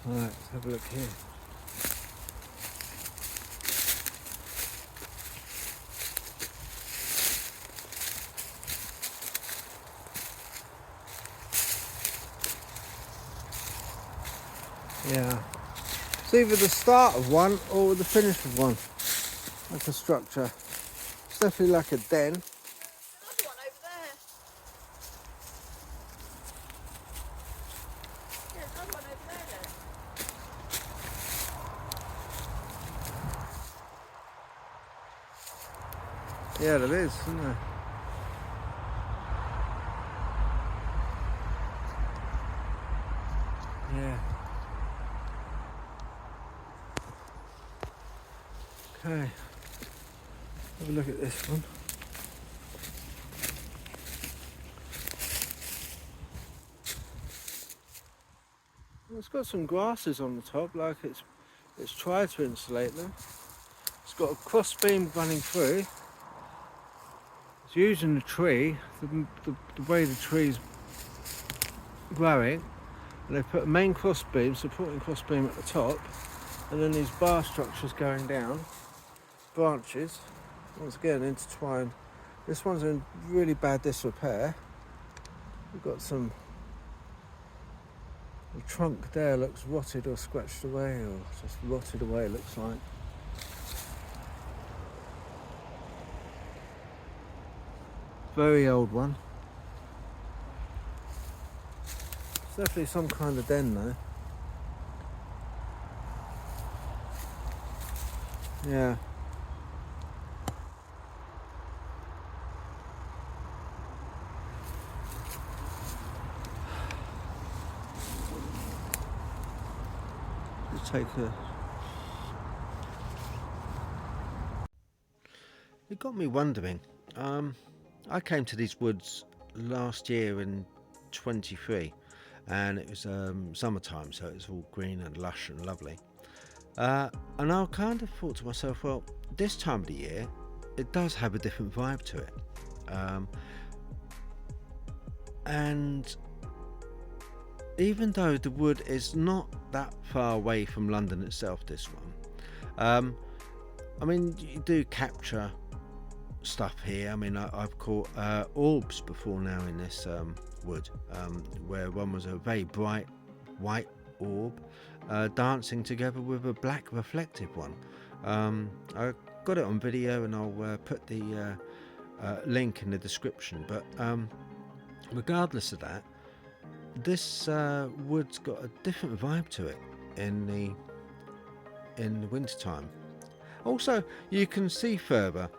Right, let's have a look here. Yeah, it's either the start of one or the finish of one. Like a structure. It's definitely like a den. Another one over there. Yeah, there's another one over there, look. Yeah, there is, isn't there? Yeah. Okay. Have a look at this one. It's got some grasses on the top, like it's tried to insulate them. It's got a cross beam running through. It's using the tree, the way the tree's growing, and they put a main cross beam, supporting cross beam at the top, and then these bar structures going down, branches, once again intertwined. This one's in really bad disrepair. We've got some, the trunk there looks rotted or scratched away, or just rotted away, it looks like. Very old one. It's definitely some kind of den though. Yeah. Just take a... It got me wondering. I came to these woods last year in 23, and it was summertime, so it was all green and lush and lovely. And I kind of thought to myself, well, this time of the year, it does have a different vibe to it. And even though the wood is not that far away from London itself, this one, I mean, you do capture stuff here. I mean, I've caught orbs before now in this wood, where one was a very bright white orb dancing together with a black reflective one. I got it on video, and I'll put the link in the description. But regardless of that, this wood's got a different vibe to it in the winter time. Also, you can see further.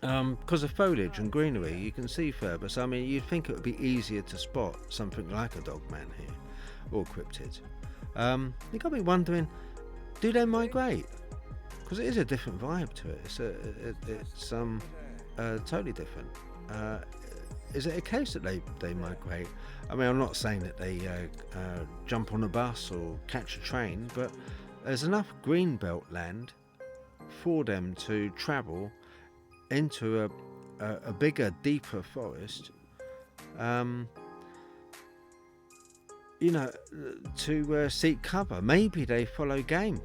Because of foliage and greenery, you can see further. So I mean, you'd think it would be easier to spot something like a Dogman here, or cryptid. It got me wondering, do they migrate? Because it is a different vibe to it. It's totally different. Is it a case that they migrate? I mean, I'm not saying that they jump on a bus or catch a train, but there's enough greenbelt land for them to travel into a bigger, deeper forest, you know, to seek cover. Maybe they follow game,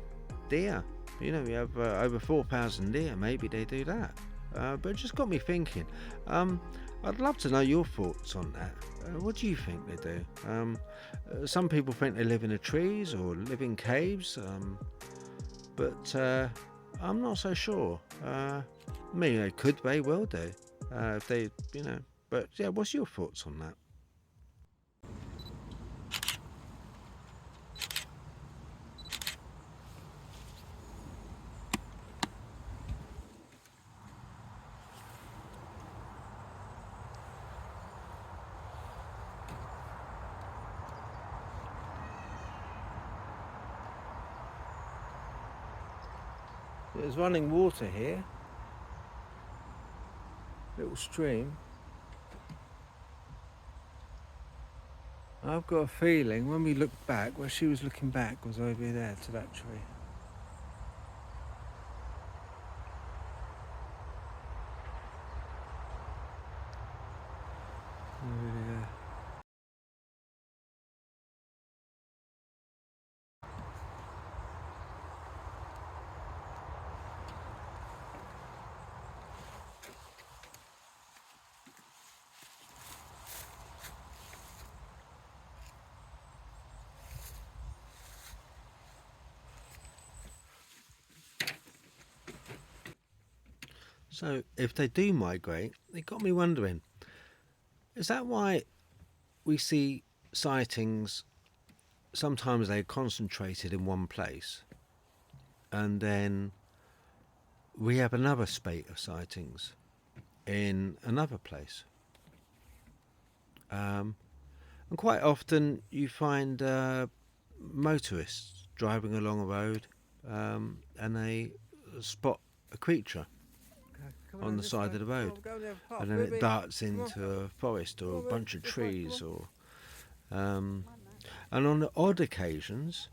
deer. You know, we have over 4,000 deer. Maybe they do that. But it just got me thinking. I'd love to know your thoughts on that. What do you think they do? Some people think they live in the trees or live in caves, but I'm not so sure. I mean, they could very well do, if they, you know. But yeah, what's your thoughts on that? There's running water here, little stream. I've got a feeling when we looked back, where she was looking back was over there to that tree. Over there. So if they do migrate, it got me wondering, is that why we see sightings, sometimes they're concentrated in one place, and then we have another spate of sightings in another place? And quite often you find motorists driving along a road, and they spot a creature on the side of the road, and then it darts into a forest or a bunch of trees, or and on the odd occasions,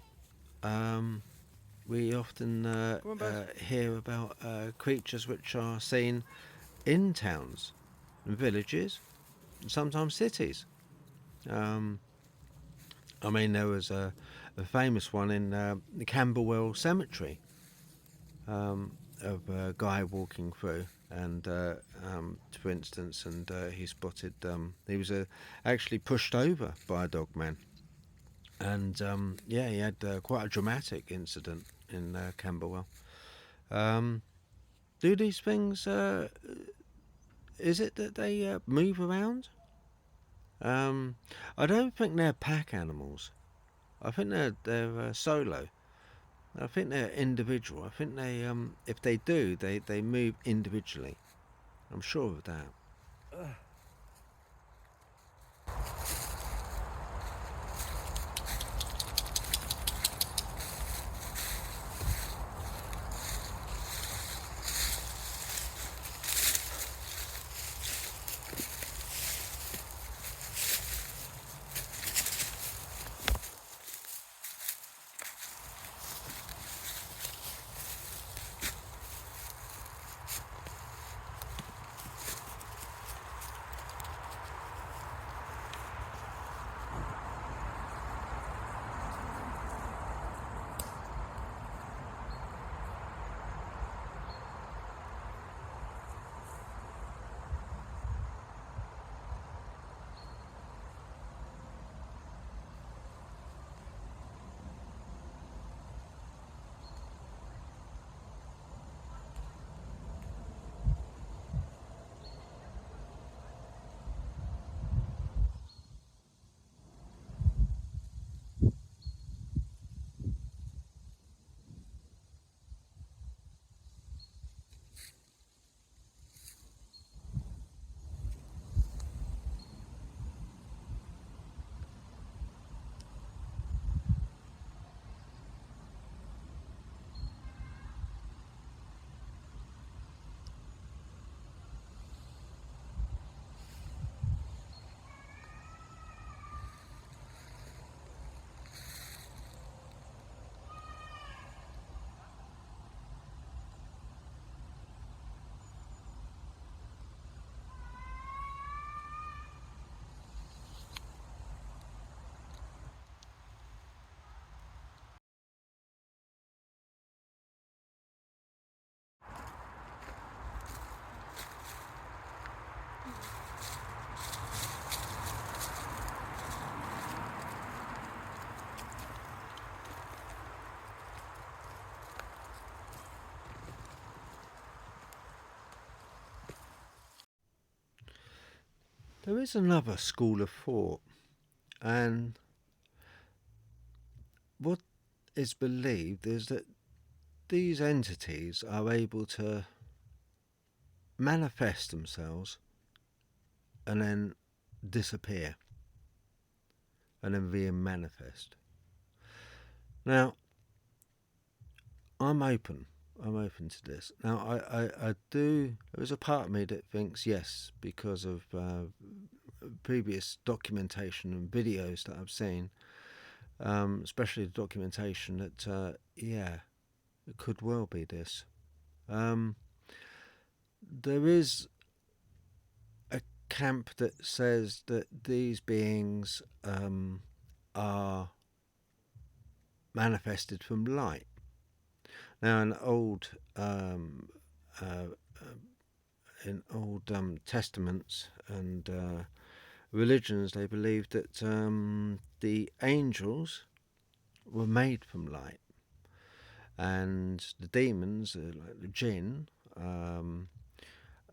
we often hear about creatures which are seen in towns and villages, and sometimes cities. Um, I mean, there was a famous one in the Camberwell Cemetery, of a guy walking through, and for instance, and he spotted, he was actually pushed over by a dogman, and yeah, he had quite a dramatic incident in Camberwell. Um, do these things? Is it that they move around? I don't think they're pack animals. I think they're solo. I think they're individual. I think they if they do, they move individually. I'm sure of that. There is another school of thought, and what is believed is that these entities are able to manifest themselves and then disappear and then re-manifest. Now, I'm open. I'm open to this. Now, I do. There is a part of me that thinks yes, because of previous documentation and videos that I've seen, especially the documentation that yeah, it could well be this. There is a camp that says that these beings are manifested from light. Now, uh, in old testaments and religions, they believed that the angels were made from light, and the demons, like the jinn,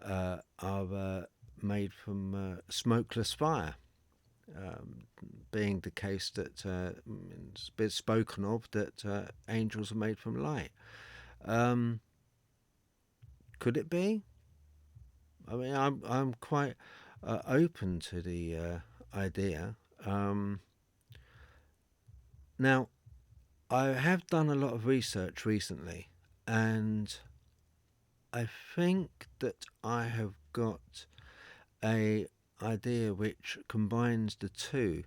are made from smokeless fire, being the case that it's been spoken of that angels are made from light. Could it be? I mean, I'm quite open to the idea. Now, I have done a lot of research recently, and I think that I have got a idea which combines the two.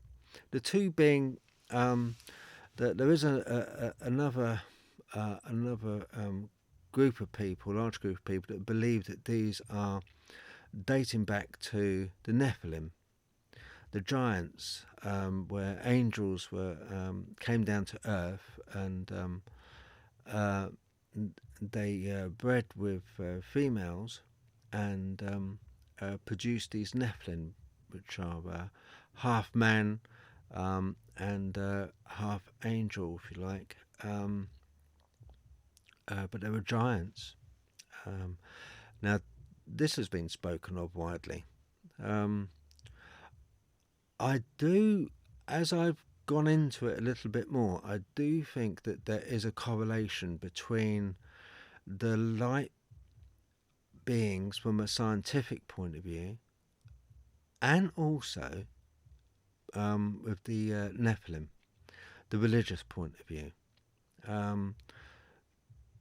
The two being that there is another group of people, large group of people, that believe that these are dating back to the Nephilim, the giants, where angels came down to earth, and they bred with females and produced these Nephilim, which are half man and half angel, if you like. But they were giants. Now, this has been spoken of widely. I do, as I've gone into it a little bit more, I do think that there is a correlation between the light beings from a scientific point of view and also with the Nephilim, the religious point of view.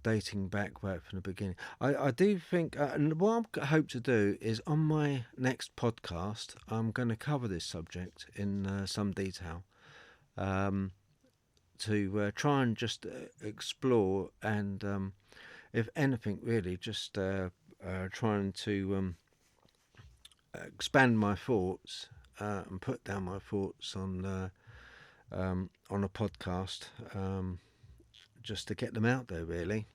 Dating back right from the beginning. I do think, and what I hope to do is on my next podcast, I'm going to cover this subject in some detail, to try and just explore and, if anything, really just trying to expand my thoughts and put down my thoughts on a podcast. Just to get them out there, really.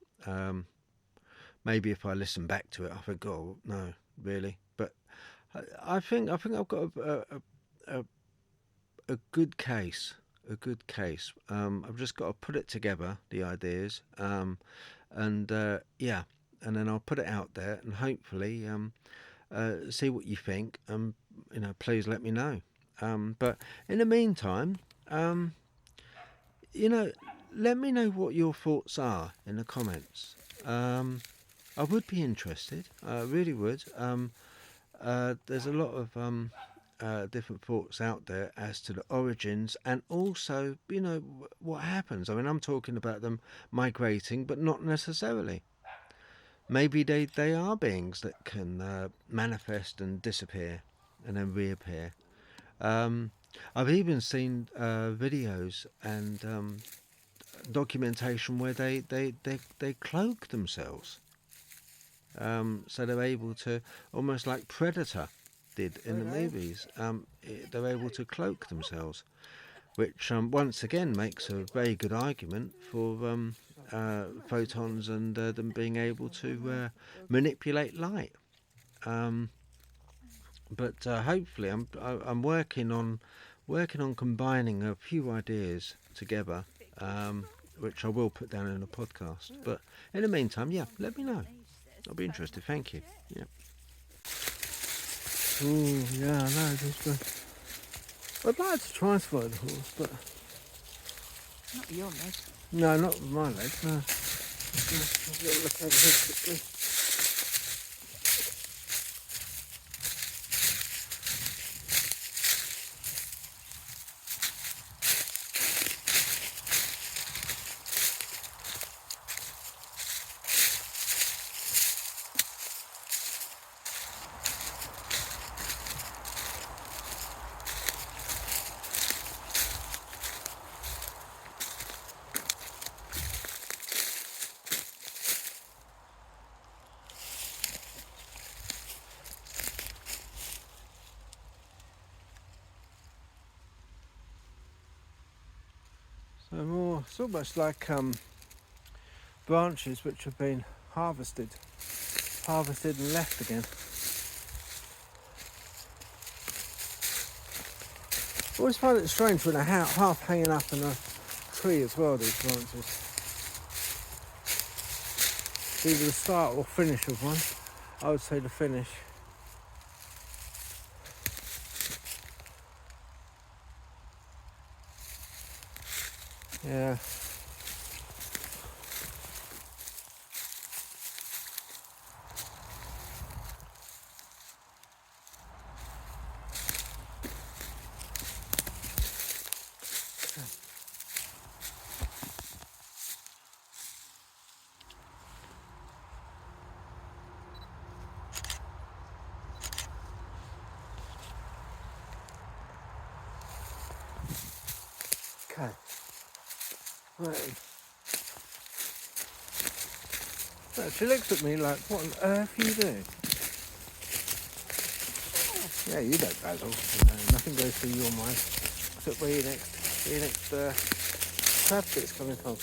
Maybe if I listen back to it, I think, oh no, really. But I think I've got a good case. A good case. I've just got to put it together, the ideas, and yeah, and then I'll put it out there, and hopefully see what you think. Please let me know. But in the meantime, let me know what your thoughts are in the comments. I would be interested. I really would. There's a lot of different thoughts out there as to the origins and also, what happens. I mean, I'm talking about them migrating, but not necessarily. Maybe they are beings that can manifest and disappear and then reappear. I've even seen videos and documentation where they cloak themselves, so they're able to, almost like Predator did in the movies, they're able to cloak themselves, which once again makes a very good argument for photons and them being able to manipulate light. But hopefully I'm working on combining a few ideas together, which I will put down in a podcast. But in the meantime, yeah, let me know. I'll be interested. Thank you. Yeah. Oh, yeah, I know. I'd like to try and follow the horse, but Not your legs. no, not with my legs. No. Have a little look over here quickly. So more, it's almost like branches which have been harvested and left again. I always find it strange when they're half hanging up in a tree as well, these branches. It's either the start or finish of one. I would say the finish. Yeah. Okay. Right. No, she looks at me like, what on earth are you doing? Yeah, you don't, Basil. Nothing goes through your mind. Except where your next crab bit's coming from.